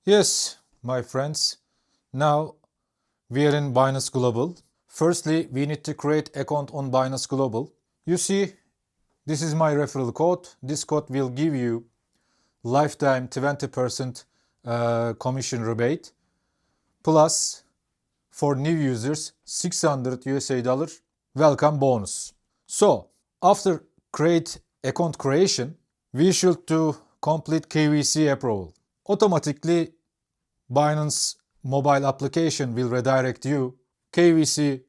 Yes, my friends, now we are in Binance Global. Firstly, we need to create account on Binance Global. You see, this is my referral code. This code will give you lifetime 20% commission rebate, plus for new users $600 welcome bonus. So after account creation, we should do complete KYC approval. Automatically, Binance Mobile application will redirect you KYC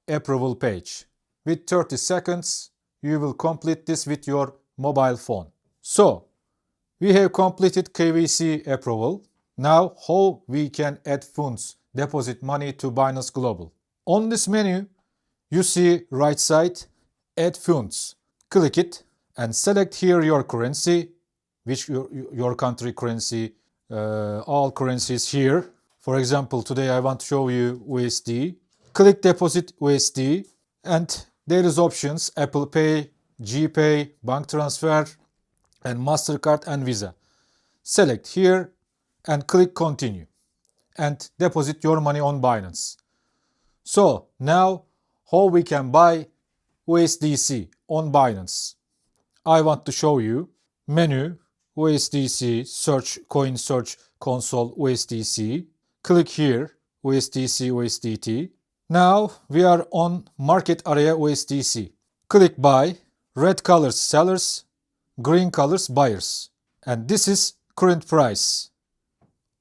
approval page. With 30 seconds, you will complete this with your mobile phone. So, we have completed KYC approval. Now, how we can add funds, deposit money to Binance Global? On this menu, you see right side, add funds. Click it and select here your currency, which your country currency, all currencies here. For example, today I want to show you USD. Click deposit USD and there is options Apple Pay, GPay, bank transfer and MasterCard and Visa. Select here and click continue and deposit your money on Binance. So now how we can buy USDC on Binance? I want to show you menu USDC search coin search console USDC. Click here USDC USDT. Now we are on market area USDC. Click buy. Red colors sellers, green colors buyers. And this is current price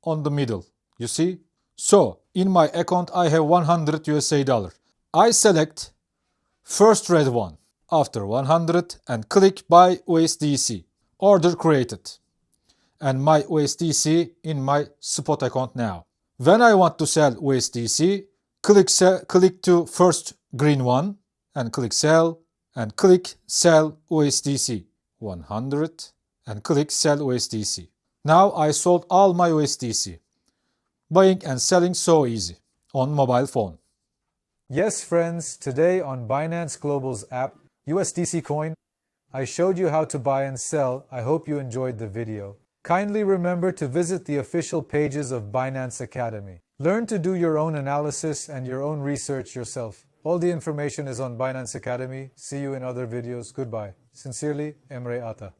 on the middle. You see? So in my account I have $100. I select first red one after 100 and click buy USDC. Order created. And my USDC in my spot account now. When I want to sell USDC, click to first green one and click sell and click sell USDC 100 and click sell USDC. Now I sold all my USDC. Buying and selling so easy on mobile phone. Yes friends, today on Binance Global's app, USDC coin, I showed you how to buy and sell. I hope you enjoyed the video. Kindly remember to visit the official pages of Binance Academy. Learn to do your own analysis and your own research yourself. All the information is on Binance Academy. See you in other videos. Goodbye. Sincerely, Emre Ata.